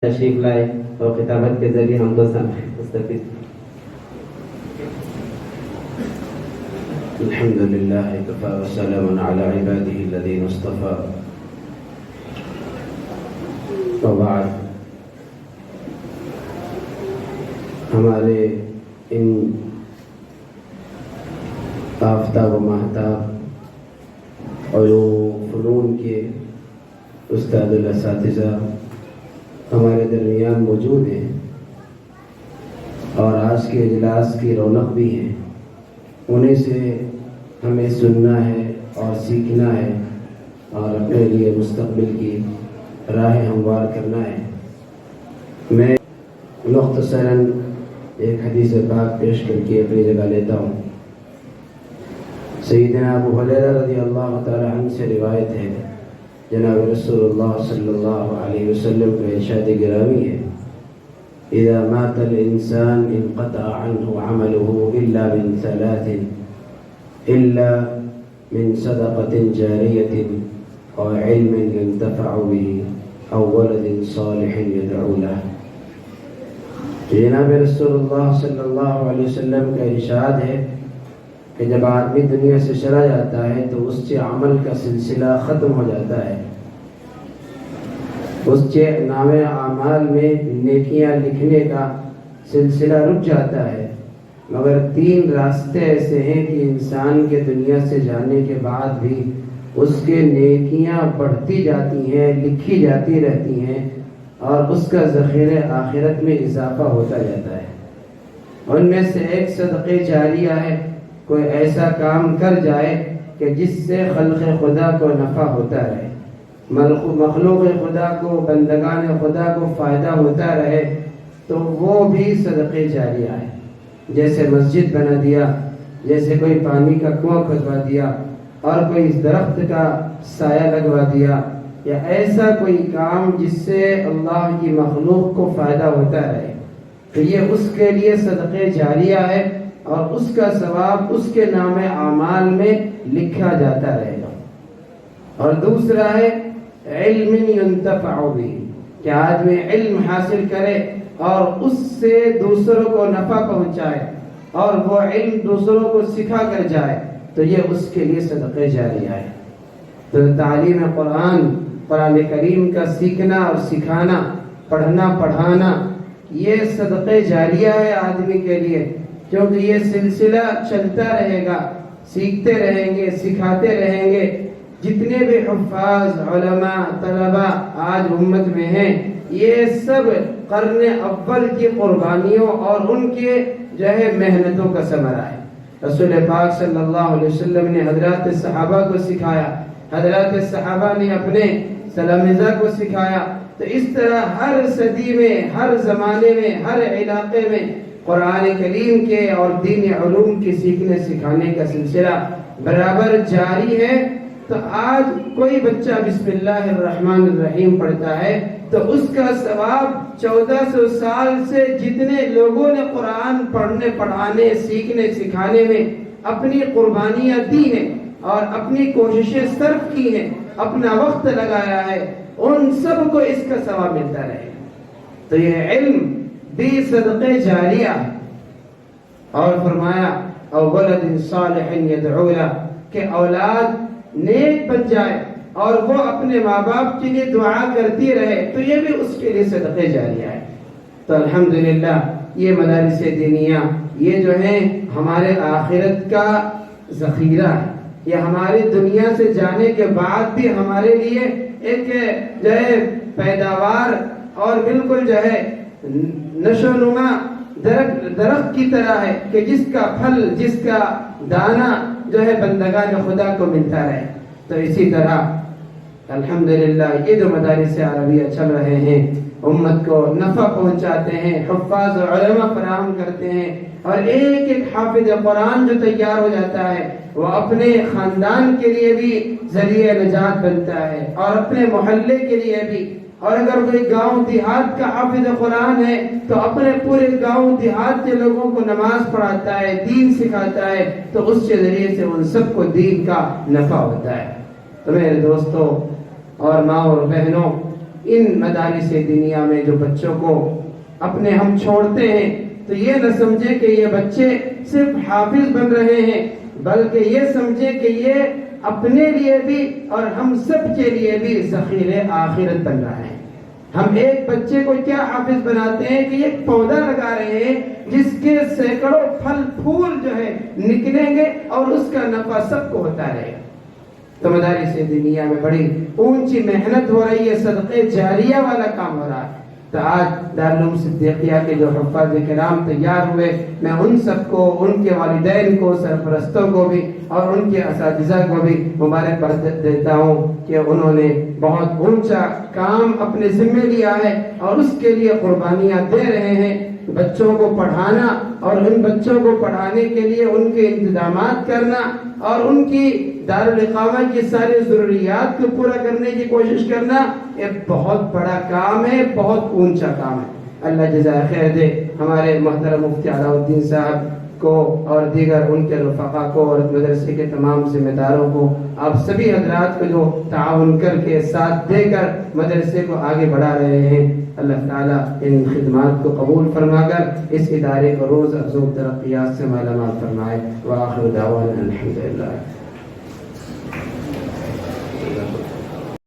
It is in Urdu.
تشریف لائے اور خطابت کے ذریعے ہم کو مستفید. الحمد للہ کفا وسلام علی عباده الذین اصطفى. وبعد، ہمارے ان آفتاب و ماہتاب علوم فنون کے استاد الاساتذہ ہمارے درمیان موجود ہیں اور آج کے اجلاس کی رونق بھی ہے. انہیں سے ہمیں سننا ہے اور سیکھنا ہے اور اپنے لیے مستقبل کی راہ ہموار کرنا ہے. میں مختصراً ایک حدیث پاک پیش کر کے اپنی جگہ لیتا ہوں. سیدنا ابو ہریرہ رضی اللہ تعالی عنہ سے روایت ہے، جناب رسول اللہ صلی اللہ علیہ وسلم کا ارشاد گرامی ہے: اذا مات الانسان انقطع عنه عمله الا من ثلاث، الا من صدقة جارية او علم ينتفع به او ولد صالح يدعو له. جناب رسول اللہ صلی اللہ علیہ وسلم کا ارشاد ہے کہ جب آدمی دنیا سے چلا جاتا ہے تو اس سے عمل کا سلسلہ ختم ہو جاتا ہے، اس کے نام اعمال میں نیکیاں لکھنے کا سلسلہ رک جاتا ہے. مگر تین راستے ایسے ہیں کہ انسان کے دنیا سے جانے کے بعد بھی اس کے نیکیاں بڑھتی جاتی ہیں، لکھی جاتی رہتی ہیں اور اس کا ذخیرہ آخرت میں اضافہ ہوتا جاتا ہے. ان میں سے ایک صدقہ جاریہ ہے، کوئی ایسا کام کر جائے کہ جس سے خلق خدا کو نفع ہوتا رہے، مخلوق خدا کو، بندگان خدا کو فائدہ ہوتا رہے، تو وہ بھی صدقہ جاریہ ہے. جیسے مسجد بنا دیا، جیسے کوئی پانی کا کنواں کھدوا دیا اور کوئی درخت کا سایہ لگوا دیا، یا ایسا کوئی کام جس سے اللہ کی مخلوق کو فائدہ ہوتا رہے، تو یہ اس کے لیے صدقہ جاریہ ہے اور اس کا ثواب اس کے نام اعمال میں لکھا جاتا رہے گا. اور دوسرا ہے علم ينتفع به، کہ آدمی علم حاصل کرے اور اس سے دوسروں کو نفع پہنچائے اور وہ علم دوسروں کو سکھا کر جائے، تو یہ اس کے لیے صدقہ جاریہ ہے. تو تعلیم قرآن کریم کا سیکھنا اور سکھانا، پڑھنا پڑھانا، یہ صدقہ جاریہ ہے آدمی کے لیے، کیونکہ یہ سلسلہ چلتا رہے گا، سیکھتے رہیں گے، سکھاتے رہیں گے. جتنے بھی حفاظ، علماء، طلباء آج امت میں ہیں، یہ سب قرن اول کی قربانیوں اور ان کے محنتوں کا ثمرہ ہے. رسول پاک صلی اللہ علیہ وسلم نے حضرات صحابہ کو سکھایا، حضرات صحابہ نے اپنے تلامذہ کو سکھایا. تو اس طرح ہر صدی میں، ہر زمانے میں، ہر علاقے میں قرآن کریم کے اور دین علوم کے سیکھنے سکھانے کا سلسلہ برابر جاری ہے. تو آج کوئی بچہ بسم اللہ الرحمن الرحیم پڑھتا ہے تو اس کا ثواب 1400 سال سے جتنے لوگوں نے قرآن پڑھنے، پڑھانے، سیکھنے، سکھانے میں اپنی قربانیاں دی ہیں اور اپنی کوششیں صرف کی ہیں، اپنا وقت لگایا ہے، ان سب کو اس کا ثواب ملتا رہے. تو یہ علم بھی صدقہ جاریہ. اور فرمایا او ولد صالح يدعو له، کہ اولاد نیک بن جائے اور وہ اپنے ماں باپ کے لیے دعا کرتی رہے، تو یہ بھی اس کے لیے صدقہ جاریہ ہے. تو الحمدللہ یہ مدارس دینیہ، یہ جو ہیں ہمارے آخرت کا ذخیرہ ہے. یہ ہماری دنیا سے جانے کے بعد بھی ہمارے لیے ایک پیداوار اور بالکل نشو نما درخت کی طرح ہے کہ جس کا پھل، جس کا دانہ بندگان خدا کو ملتا رہے. تو اسی طرح الحمدللہ یہ جو مدارس عربیہ چل رہے ہیں، امت کو نفع پہنچاتے ہیں، حفاظ و علماء فراہم کرتے ہیں، اور ایک ایک حافظ قرآن جو تیار ہو جاتا ہے وہ اپنے خاندان کے لیے بھی ذریعہ نجات بنتا ہے اور اپنے محلے کے لیے بھی. اور اگر کوئی گاؤں دیہات کا حافظ قرآن ہے تو اپنے پورے گاؤں دیہات کے لوگوں کو نماز پڑھاتا ہے، دین سکھاتا ہے، تو اس کے ذریعے سے ان سب کو دین کا نفع ہوتا ہے. تو میرے دوستوں اور ماں اور بہنوں، ان مدارس دینیا میں جو بچوں کو اپنے ہم چھوڑتے ہیں تو یہ نہ سمجھے کہ یہ بچے صرف حافظ بن رہے ہیں، بلکہ یہ سمجھے کہ یہ اپنے لیے بھی اور ہم سب کے لیے بھی ذخیرہ آخرت بن رہا ہے۔ ہم ایک بچے کو کیا حافظ بناتے ہیں کہ ایک پودا لگا رہے ہیں جس کے سینکڑوں پھل پھول جو ہے نکلیں گے اور اس کا نفع سب کو ہوتا رہے گا۔ تو مدارس دینیا میں بڑی اونچی محنت ہو رہی ہے، صدقے جاریہ والا کام ہو رہا ہے۔ تو آج دارالعلوم صدیقیہ کے جو حفاظ کرام تیار ہوئے، میں ان سب کو، ان کے والدین کو، سرپرستوں کو بھی اور ان کے اساتذہ کو بھی مبارکباد دیتا ہوں کہ انہوں نے بہت اونچا کام اپنے ذمہ لیا ہے اور اس کے لیے قربانیاں دے رہے ہیں۔ بچوں کو پڑھانا اور ان بچوں کو پڑھانے کے لیے ان کے انتظامات کرنا اور ان کی دارالاقامہ کی ساری ضروریات کو پورا کرنے کی کوشش کرنا، یہ بہت بڑا کام ہے، بہت اونچا کام ہے۔ اللہ جزائے خیر دے ہمارے محترم مفتی علاء الدین صاحب کو اور دیگر ان کے رفقا کو اور مدرسے کے تمام ذمہ داروں کو، آپ سبھی حضرات کو جو تعاون کر کے ساتھ دے کر مدرسے کو آگے بڑھا رہے ہیں، اللہ تعالیٰ ان خدمات کو قبول فرما کر اس ادارے کو روز افزوں ترقیات سے مالا مال فرمائے۔ وآخر دعوانا الحمدللہ۔